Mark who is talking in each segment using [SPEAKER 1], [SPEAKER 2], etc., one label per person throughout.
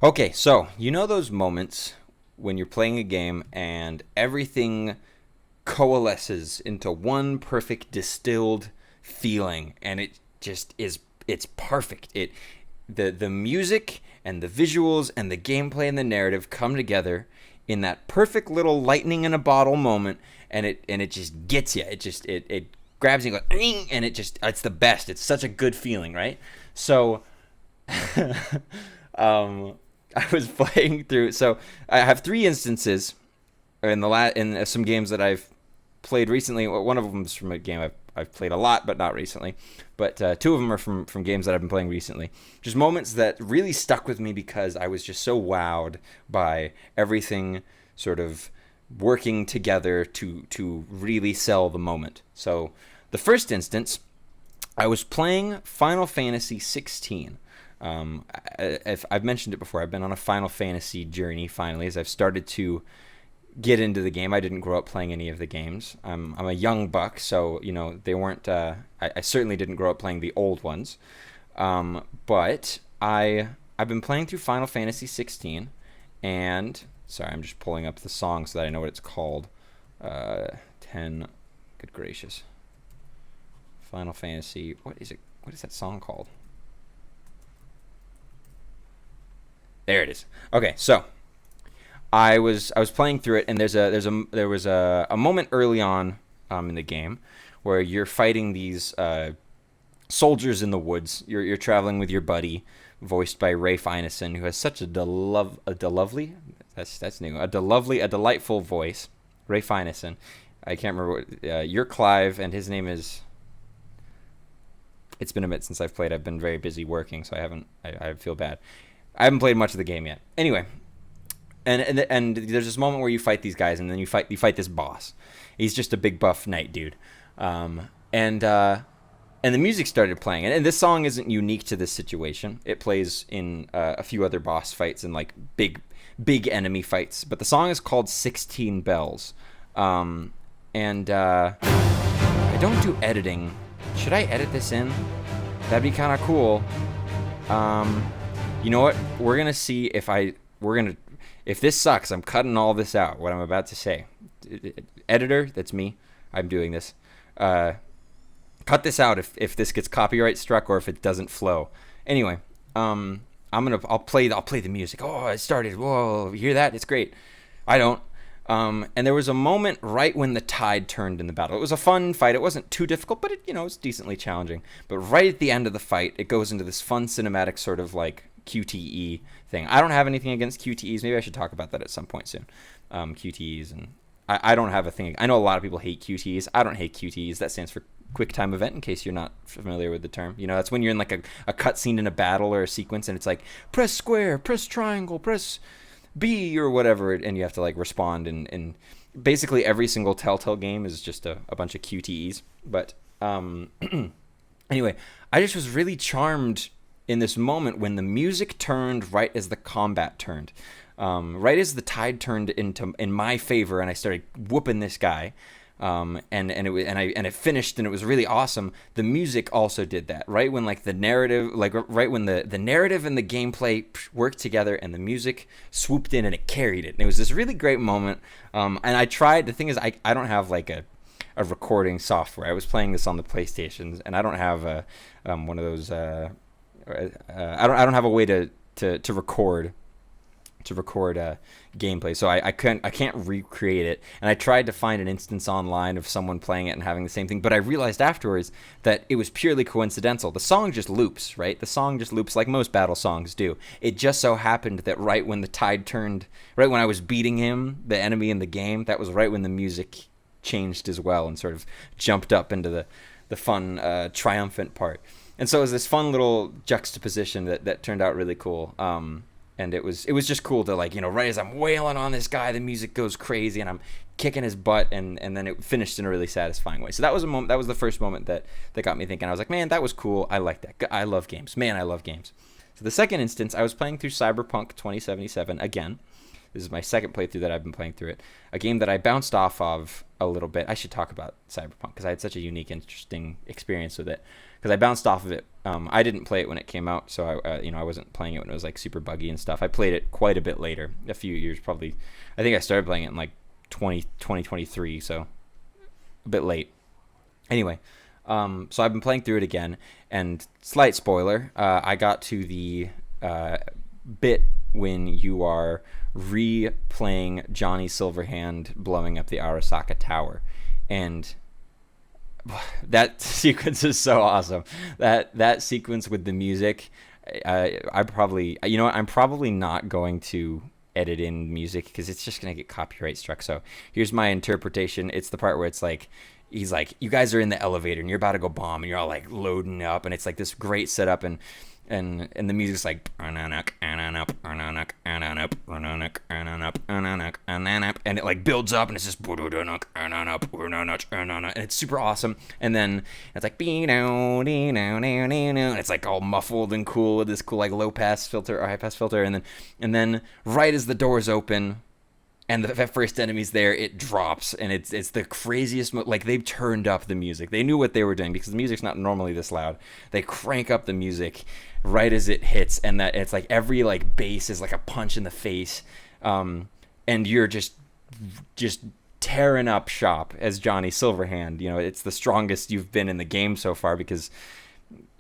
[SPEAKER 1] Okay, so you know those moments when you're playing a game and everything coalesces into one perfect distilled feeling and it just is it's perfect. The music and the visuals and the gameplay and the narrative come together in that perfect little lightning in a bottle moment, and it just gets you. It grabs you and goes, and it's the best. It's such a good feeling, right? So um, I was playing through. So I have three instances in some games that I've played recently. One of them is from a game I've played a lot, but not recently. But two of them are from games that I've been playing recently. Just moments that really stuck with me because I was just so wowed by everything sort of working together to really sell the moment. So the first instance, I was playing Final Fantasy 16. If I've mentioned it before, I've been on a Final Fantasy journey finally as I've started to get into the game. I didn't grow up playing any of the games. I'm a young buck, so they weren't. I certainly didn't grow up playing the old ones. But I've been playing through Final Fantasy 16, and sorry, I'm just pulling up the song so that I know what it's called. 10. Good gracious. Final Fantasy. What is it? What is that song called? There it is. Okay, so I was playing through it, and there was a moment early on in the game where you're fighting these soldiers in the woods. You're traveling with your buddy, voiced by Ray Fiennes, who has such a delovely that's new a delightful voice. Ray Fiennes. I can't remember what you're Clive, and his name is. It's been a bit since I've played. I've been very busy working, so I haven't. I feel bad. I haven't played much of the game yet. Anyway, and there's this moment where you fight these guys, and then you fight this boss. He's just a big buff knight dude, um, and and the music started playing, and this song isn't unique to this situation. It plays in a few other boss fights and like big enemy fights, but the song is called 16 Bells, and I don't do editing. Should I edit this in? That'd be kind of cool. You know what? We're gonna see if this sucks. I'm cutting all this out. What I'm about to say, editor, that's me. I'm doing this. Cut this out if this gets copyright struck or if it doesn't flow. Anyway, I'll play the music. Oh, it started. Whoa, you hear that? It's great. I don't. And there was a moment right when the tide turned in the battle. It was a fun fight. It wasn't too difficult, but it was decently challenging. But right at the end of the fight, it goes into this fun cinematic sort of like QTE thing. I don't have anything against QTEs. Maybe I should talk about that at some point soon. QTEs, and I don't have a thing. I know a lot of people hate QTEs. I don't hate QTEs. That stands for quick time event, in case you're not familiar with the term. That's when you're in like a cutscene in a battle or a sequence, and it's like press square, press triangle, press B or whatever, and you have to like respond. And basically every single Telltale game is just a bunch of QTEs. But anyway, I just was really charmed in this moment when the music turned right as the combat turned. Right as the tide turned in my favor, and I started whooping this guy, and it finished, and it was really awesome. The music also did that. Right when like the narrative, like right when the narrative and the gameplay worked together, and the music swooped in and it carried it. And it was this really great moment. And I tried. The thing is, I don't have like a recording software. I was playing this on the PlayStation, and I don't have one of those. I don't have a way to record gameplay, so I can't recreate it. And I tried to find an instance online of someone playing it and having the same thing, but I realized afterwards that it was purely coincidental. The song just loops, right? The song just loops like most battle songs do. It just so happened that right when the tide turned, right when I was beating him, the enemy in the game, that was right when the music changed as well and sort of jumped up into the fun triumphant part. And so it was this fun little juxtaposition that turned out really cool. And it was just cool to like, right as I'm wailing on this guy, the music goes crazy and I'm kicking his butt, and then it finished in a really satisfying way. So that was a moment. That was the first moment that got me thinking. I was like, man, that was cool. I like that. I love games. Man, I love games. So the second instance, I was playing through Cyberpunk 2077 again. This is my second playthrough that I've been playing through it. A game that I bounced off of a little bit. I should talk about Cyberpunk because I had such a unique, interesting experience with it. because I bounced off of it. I didn't play it when it came out, so I wasn't playing it when it was like super buggy and stuff. I played it quite a bit later, a few years probably. I think I started playing it in like 2023, so a bit late. Anyway, so I've been playing through it again, and slight spoiler, I got to the bit when you are replaying Johnny Silverhand blowing up the Arasaka Tower, and that sequence is so awesome. That sequence with the music, I probably, I'm probably not going to edit in music because it's just gonna get copyright struck. So here's my interpretation. It's the part where it's like, he's like, you guys are in the elevator and you're about to go bomb and you're all like loading up, and it's like this great setup, and the music's like, and it like builds up, and it's just, and it's super awesome. And then it's like, and it's like all muffled and cool with this cool like low pass filter or high pass filter, and then right as the doors open and the first enemy's there, it drops, and it's the craziest. Like, they've turned up the music. They knew what they were doing because the music's not normally this loud. They crank up the music right as it hits, and that it's like every like bass is like a punch in the face, and you're just tearing up shop as Johnny Silverhand. It's the strongest you've been in the game so far because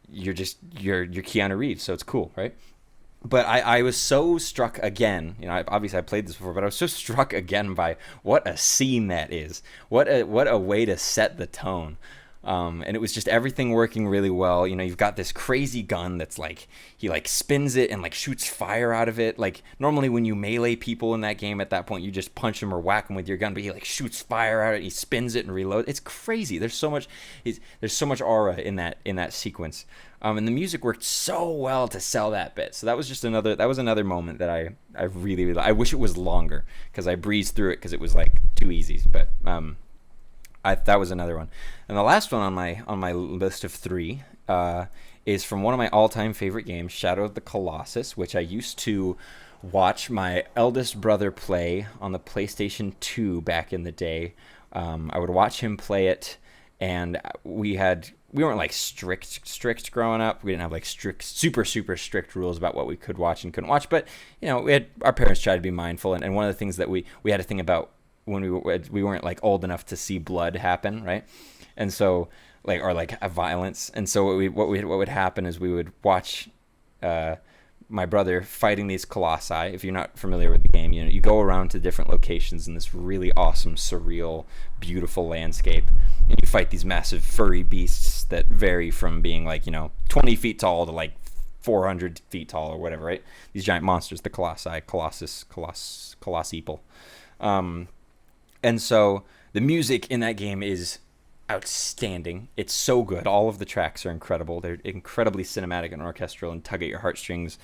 [SPEAKER 1] you're Keanu Reeves, so it's cool, right? But I was so struck again. Obviously I played this before, but I was so struck again by what a scene that is. What a way to set the tone. And it was just everything working really well. You've got this crazy gun that's like, he like spins it and like shoots fire out of it. Like, normally when you melee people in that game, at that point you just punch them or whack them with your gun, but he like shoots fire out of it, he spins it and reloads. It's crazy. There's so much aura in that sequence. And the music worked so well to sell that bit. So that was another moment that I really I wish it was longer because I breezed through it because it was like too easy. But that was another one. And the last one on my list of three is from one of my all-time favorite games, Shadow of the Colossus, which I used to watch my eldest brother play on the PlayStation 2 back in the day. I would watch him play it, and we weren't like strict growing up. We didn't have like super strict rules about what we could watch and couldn't watch. But our parents tried to be mindful, and one of the things that we had a thing about when we weren't like old enough to see blood happen, right? And so like a violence. And so what would happen is we would watch my brother fighting these colossi. If you're not familiar with the game, you go around to different locations in this really awesome, surreal, beautiful landscape, and you fight these massive furry beasts that vary from being like 20 feet tall to like 400 feet tall or whatever, right? These giant monsters, the Colosseeple. And so the music in that game is outstanding. It's so good. All of the tracks are incredible. They're incredibly cinematic and orchestral and tug at your heartstrings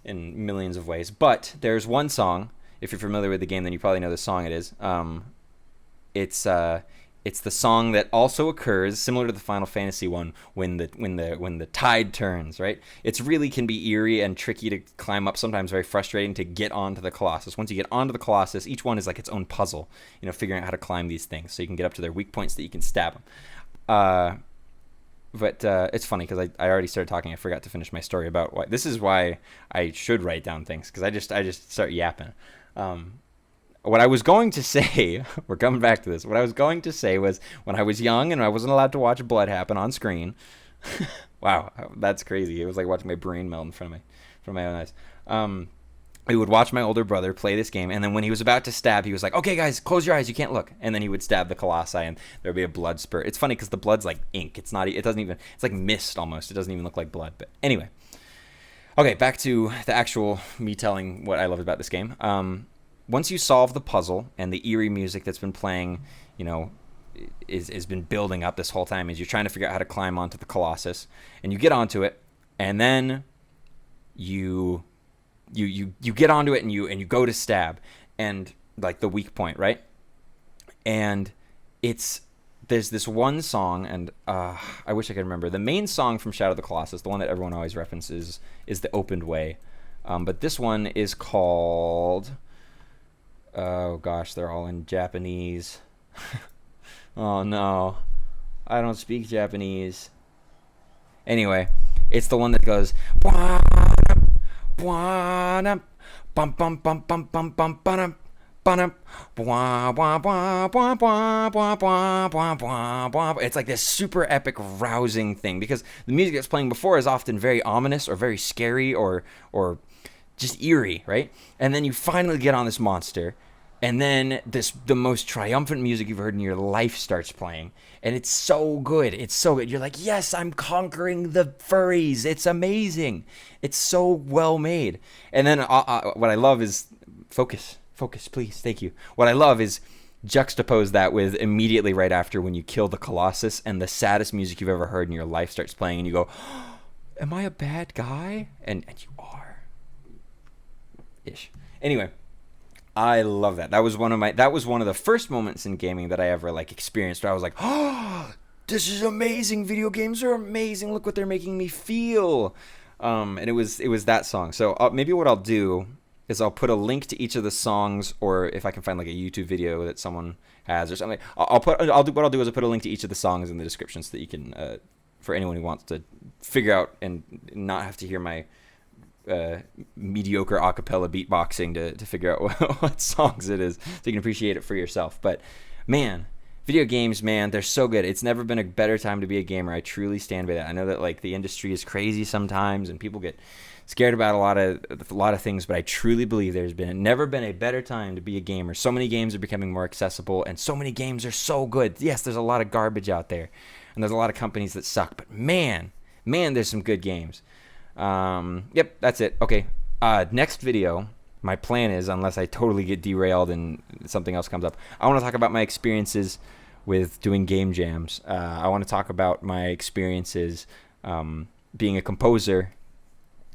[SPEAKER 1] in millions of ways. But there's one song. If you're familiar with the game, then you probably know the song it is. It's the song that also occurs, similar to the Final Fantasy one, when the tide turns, right? It's really can be eerie and tricky to climb up, sometimes very frustrating to get onto the Colossus. Once you get onto the Colossus, each one is like its own puzzle, figuring out how to climb these things so you can get up to their weak points that you can stab them. But it's funny because I already started talking. I forgot to finish my story about why. This is why I should write down things, because I just start yapping. What I was going to say, we're coming back to this. What I was going to say was when I was young and I wasn't allowed to watch blood happen on screen. Wow, that's crazy. It was like watching my brain melt in front of my own eyes. We would watch my older brother play this game, and then when he was about to stab, he was like, "Okay, guys, close your eyes. You can't look." And then he would stab the colossi, and there would be a blood spurt. It's funny because the blood's like ink. It's not. It doesn't even. It's like mist almost. It doesn't even look like blood. But anyway, okay, back to the actual me telling what I loved about this game. Once you solve the puzzle and the eerie music that's been playing, is been building up this whole time as you're trying to figure out how to climb onto the Colossus, and you get onto it, and then you get onto it and you go to stab, and like the weak point, right? And there's this one song, and I wish I could remember the main song from Shadow of the Colossus, the one that everyone always references is The Opened Way, but this one is called. Oh gosh, they're all in Japanese. Oh no, I don't speak Japanese. Anyway, it's the one that goes bum bum bum bum bum bum bum bum bum. It's like this super epic rousing thing because the music that's playing before is often very ominous or very scary or just eerie, right? And then you finally get on this monster, and then the most triumphant music you've heard in your life starts playing, and it's so good. It's so good. You're like, yes, I'm conquering the furries. It's amazing. It's so well made. And then what I love is focus, please, thank you. What I love is juxtapose that with immediately right after when you kill the Colossus and the saddest music you've ever heard in your life starts playing, and you go, oh, am I a bad guy? And you are. Ish. Anyway, I love that. That was one of the first moments in gaming that I ever like experienced where I was like, oh, this is amazing. Video games are amazing. Look what they're making me feel. And it was that song. So maybe what I'll do is I'll put a link to each of the songs, or if I can find like a YouTube video that someone has or something, what I'll do is I'll put a link to each of the songs in the description so that you can, for anyone who wants to figure out and not have to hear my mediocre acapella beatboxing to figure out what songs it is, so you can appreciate it for yourself. But man, video games, man, they're so good. It's never been a better time to be a gamer. I truly stand by that. I know that like the industry is crazy sometimes and people get scared about a lot of things, but I truly believe there's never been a better time to be a gamer. So many games are becoming more accessible, and so many games are so good. Yes, there's a lot of garbage out there, and there's a lot of companies that suck, but man, there's some good games. Yep, that's it. Okay, next video, my plan is, unless I totally get derailed and something else comes up, I want to talk about my experiences with doing game jams. I want to talk about my experiences being a composer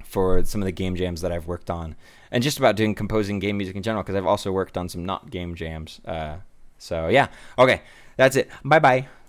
[SPEAKER 1] for some of the game jams that I've worked on, and just about doing composing game music in general, because I've also worked on some not game jams. So yeah, okay, that's it. Bye bye.